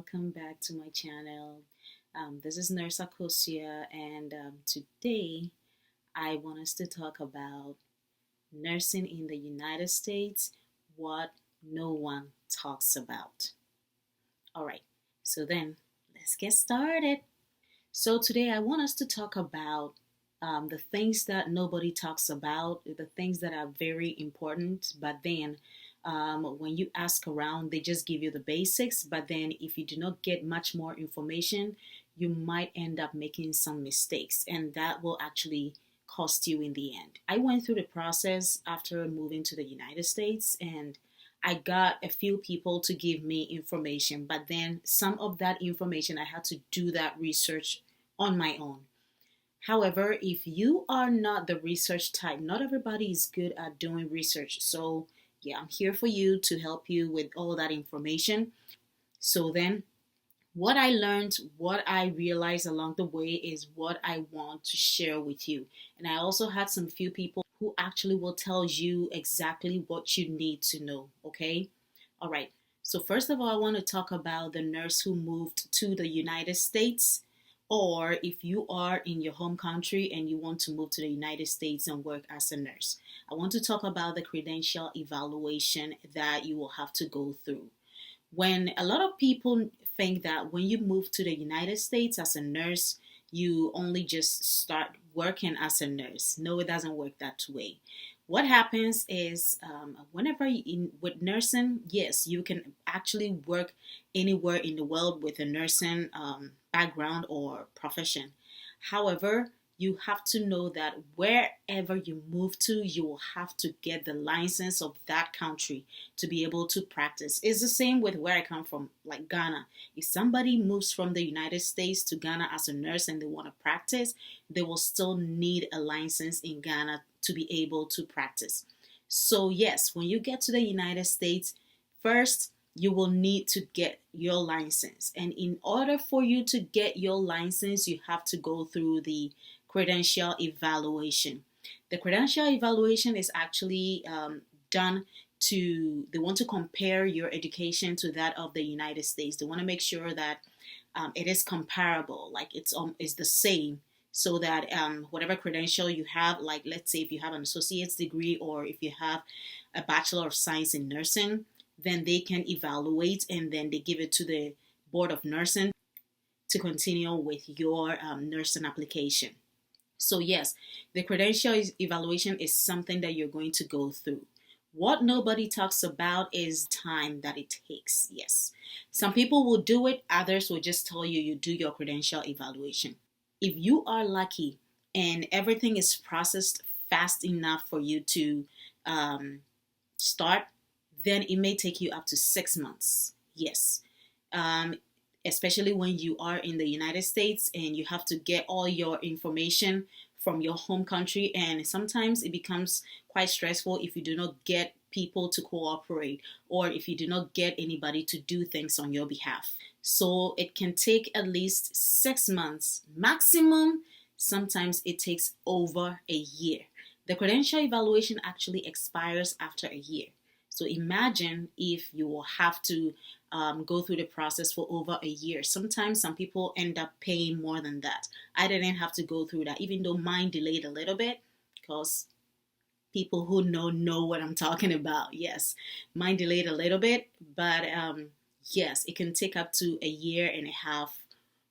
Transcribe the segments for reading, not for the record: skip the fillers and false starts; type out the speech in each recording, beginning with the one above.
welcome back to my channel. This is Nurse Akosia, and today I want us to talk about nursing in the United States, what no one talks about. All right, so then let's get started. So today I want us to talk about the things that nobody talks about, the things that are very important, but then when you ask around, they just give you the basics. But then if you do not get much more information, you might end up making some mistakes, and that will actually cost you in the end. I went through the process after moving to the United States, and I got a few people to give me information, but then some of that information I had to do that research on my own. However, if you are not the research type, not everybody is good at doing research. So, yeah, I'm here for you to help you with all that information. So, then what I learned, what I realized along the way is what I want to share with you. And I also had some few people who actually will tell you exactly what you need to know. Okay? All right. So, first of all, I want to talk about the nurse who moved to the United States, or if you are in your home country and you want to move to the United States and work as a nurse. I want to talk about the credential evaluation that you will have to go through. When a lot of people think that when you move to the United States as a nurse, you only just start working as a nurse. No, it doesn't work that way. What happens is whenever with nursing, yes, you can actually work anywhere in the world with a nursing background or profession. However, you have to know that wherever you move to, you will have to get the license of that country to be able to practice. It's the same with where I come from, like Ghana. If somebody moves from the United States to Ghana as a nurse and they want to practice, they will still need a license in Ghana to be able to practice. So yes, when you get to the United States, first you will need to get your license. And in order for you to get your license, you have to go through the credential evaluation. The credential evaluation is actually done they want to compare your education to that of the United States. They want to make sure that it is comparable, like it's the same, so that whatever credential you have, like let's say if you have an associate's degree or if you have a Bachelor of Science in Nursing, then they can evaluate and then they give it to the Board of Nursing to continue with your nursing application. So yes, the credential evaluation is something that you're going to go through. What nobody talks about is time that it takes. Yes, some people will do it, others will just tell you you do your credential evaluation. If you are lucky and everything is processed fast enough for you to start, then it may take you up to 6 months. Yes. Especially when you are in the United States and you have to get all your information from your home country, and sometimes it becomes quite stressful if you do not get people to cooperate or if you do not get anybody to do things on your behalf. So it can take at least 6 months maximum. Sometimes it takes over a year. The credential evaluation actually expires after a year. So imagine if you will have to go through the process for over a year. Sometimes some people end up paying more than that. I didn't have to go through that, even though mine delayed a little bit, because people who know what I'm talking about. Yes, mine delayed a little bit, but yes, it can take up to a year and a half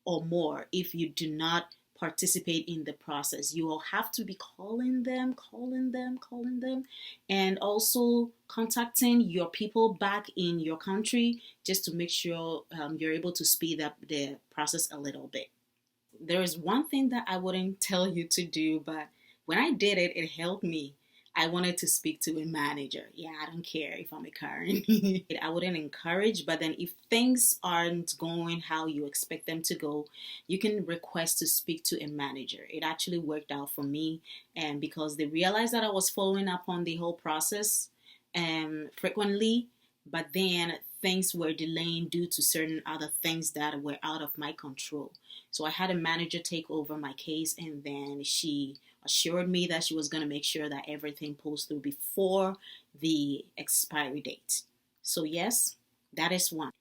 or more if you do not participate in the process. You will have to be calling them, and also contacting your people back in your country just to make sure you're able to speed up the process a little bit. There is one thing that I wouldn't tell you to do, but when I did it, it helped me. I wanted to speak to a manager. Yeah, I don't care if I'm a Karen. I wouldn't encourage, but then if things aren't going how you expect them to go, you can request to speak to a manager. It actually worked out for me, and because they realized that I was following up on the whole process frequently, but then things were delaying due to certain other things that were out of my control. So I had a manager take over my case, and then she assured me that she was going to make sure that everything pulls through before the expiry date. So yes, that is one.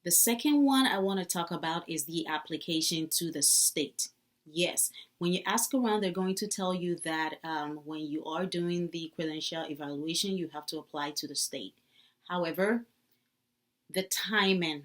The second one I want to talk about is the application to the state. Yes, when you ask around, they're going to tell you that when you are doing the credential evaluation, you have to apply to the state. However, the timing,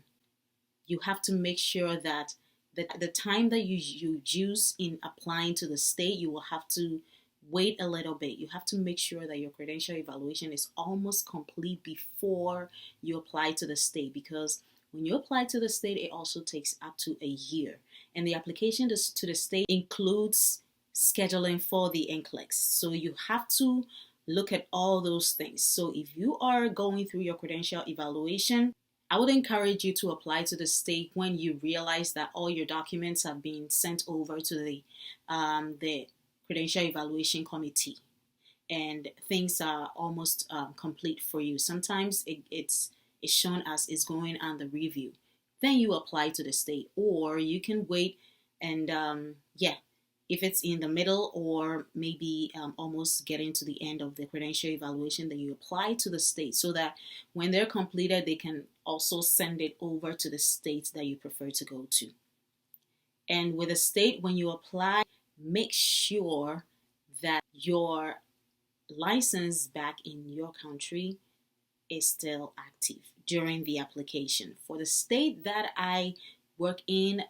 you have to make sure that the time that you use in applying to the state, you will have to wait a little bit. You have to make sure that your credential evaluation is almost complete before you apply to the state, because when you apply to the state, it also takes up to a year. And the application to the state includes scheduling for the Nclex. So you have to look at all those things. So if you are going through your credential evaluation, I would encourage you to apply to the state when you realize that all your documents have been sent over to the Credential Evaluation Committee and things are almost complete for you. Sometimes it's shown as it's going on the review. Then you apply to the state, or you can wait and yeah, if it's in the middle or maybe almost getting to the end of the credential evaluation, then you apply to the state so that when they're completed, they can also send it over to the state that you prefer to go to. And with the state, when you apply, make sure that your license back in your country is still active during the application. For the state that I work in,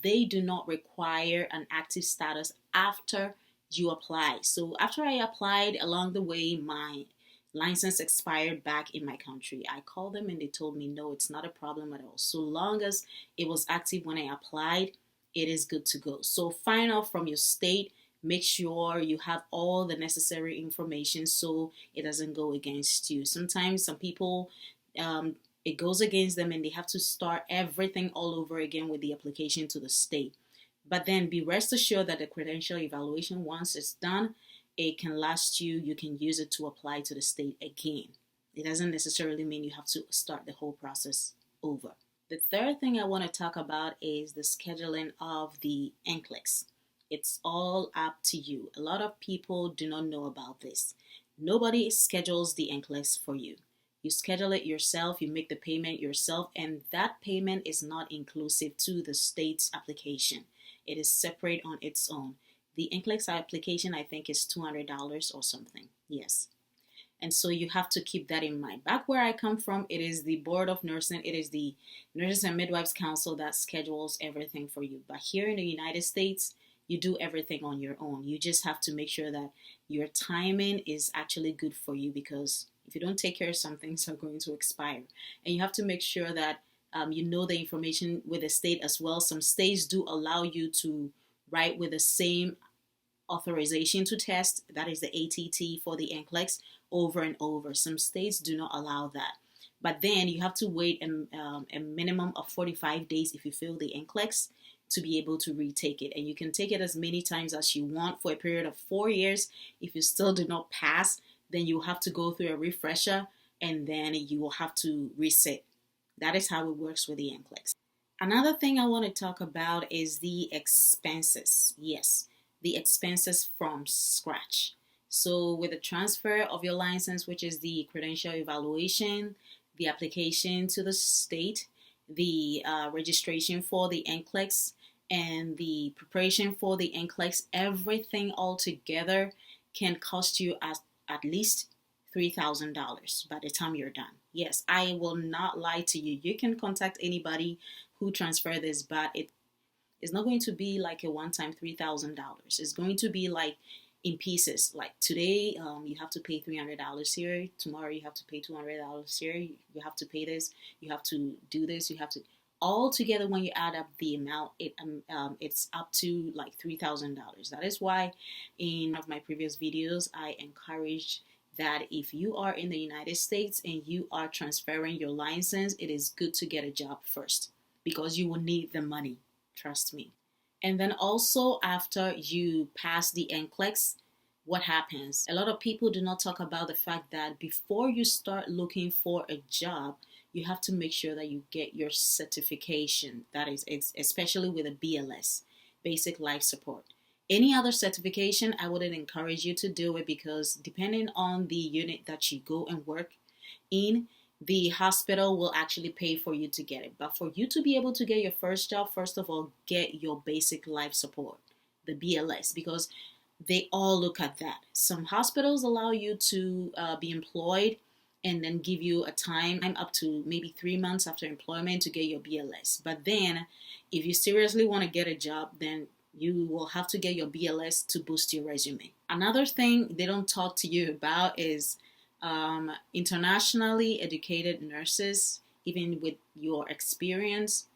they do not require an active status after you apply. So after I applied, along the way, my license expired back in my country. I called them and they told me, no, it's not a problem at all. So long as it was active when I applied, it is good to go. So find out from your state. Make sure you have all the necessary information so it doesn't go against you. Sometimes some people, it goes against them and they have to start everything all over again with the application to the state. But then be rest assured that the credential evaluation, once it's done, it can last you. You can use it to apply to the state again. It doesn't necessarily mean you have to start the whole process over. The third thing I want to talk about is the scheduling of the Nclex. It's all up to you. A lot of people do not know about this. Nobody schedules the Nclex for you. You schedule it yourself, you make the payment yourself, and that payment is not inclusive to the state's application. It is separate on its own. The Nclex application, I think, is $200 or something. Yes. And so you have to keep that in mind. Back where I come from, it is the Board of Nursing, it is the Nurses and Midwives Council that schedules everything for you. But here in the United States, you do everything on your own. You just have to make sure that your timing is actually good for you, because if you don't take care of some things, are going to expire. And you have to make sure that you know the information with the state as well. Some states do allow you to write with the same authorization to test, that is the ATT for the Nclex, over and over. Some states do not allow that. But then you have to wait a minimum of 45 days if you fail the Nclex to be able to retake it. And you can take it as many times as you want for a period of 4 years. If you still do not pass, then you have to go through a refresher and then you will have to reset. That is how it works with the Nclex. Another thing I want to talk about is the expenses. Yes, the expenses from scratch. So with the transfer of your license, which is the credential evaluation, the application to the state, the registration for the Nclex, and the preparation for the Nclex, everything all together can cost you at least $3,000 by the time you're done. Yes, I will not lie to you. You can contact anybody who transfer this, but it's not going to be like a one-time $3,000. It's going to be like in pieces. Like today, you have to pay $300 here. Tomorrow, you have to pay $200 here. You have to pay this. You have to do this. You have to. All together, when you add up the amount, it's up to like $3,000. That is why in one of my previous videos, I encouraged that if you are in the United States and you are transferring your license, it is good to get a job first, because you will need the money. Trust me. And then also after you pass the Nclex, what happens? A lot of people do not talk about the fact that before you start looking for a job, you have to make sure that you get your certification. That is, especially with a BLS, Basic Life Support. Any other certification, I wouldn't encourage you to do it, because depending on the unit that you go and work in, the hospital will actually pay for you to get it. But for you to be able to get your first job, first of all, get your basic life support, the BLS, because they all look at that. Some hospitals allow you to be employed and then give you a time up to maybe 3 months after employment to get your BLS. But then if you seriously want to get a job, then you will have to get your BLS to boost your resume. Another thing they don't talk to you about is internationally educated nurses. Even with your experience,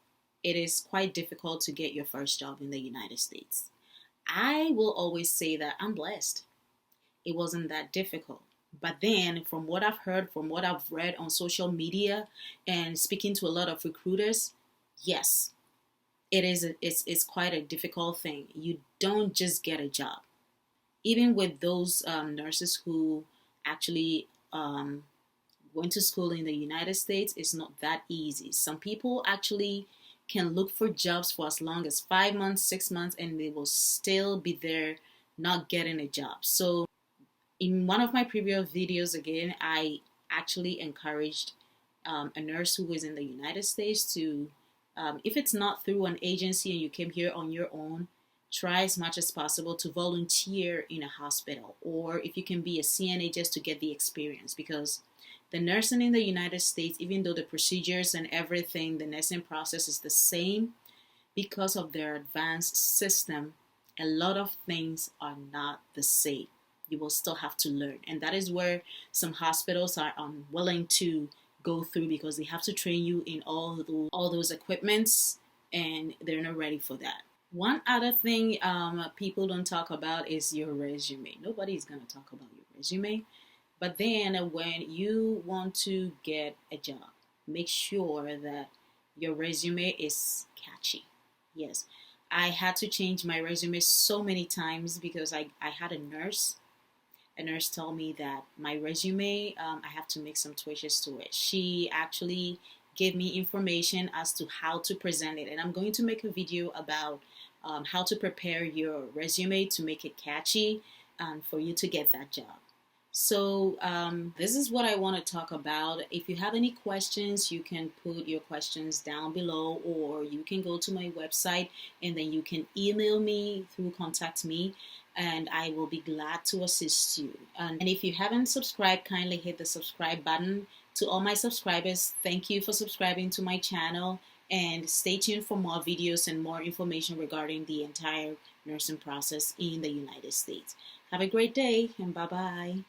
it is quite difficult to get your first job in the United States. I will always say that I'm blessed. It wasn't that difficult. But then, from what I've heard, from what I've read on social media, and speaking to a lot of recruiters, yes, it's quite a difficult thing. You don't just get a job. Even with those nurses who actually went to school in the United States, it's not that easy. Some people actually can look for jobs for as long as 5 months, 6 months, and they will still be there not getting a job. So in one of my previous videos, again, I actually encouraged a nurse who was in the United States to, if it's not through an agency and you came here on your own, try as much as possible to volunteer in a hospital, or if you can be a CNA just to get the experience, because the nursing in the United States, even though the procedures and everything, the nursing process is the same, because of their advanced system, a lot of things are not the same. You will still have to learn. And that is where some hospitals are unwilling to go through, because they have to train you in all those equipments, and they're not ready for that. One other thing people don't talk about is your resume. Nobody's going to talk about your resume. But then when you want to get a job, make sure that your resume is catchy. Yes, I had to change my resume so many times because I had a nurse. A nurse told me that my resume, I have to make some tweaks to it. She actually gave me information as to how to present it. And I'm going to make a video about how to prepare your resume to make it catchy for you to get that job. So this is what I want to talk about. If you have any questions, you can put your questions down below, or you can go to my website and then you can email me through Contact Me, and I will be glad to assist you. And if you haven't subscribed, kindly hit the subscribe button. To all my subscribers, thank you for subscribing to my channel, and stay tuned for more videos and more information regarding the entire nursing process in the United States. Have a great day, and bye-bye.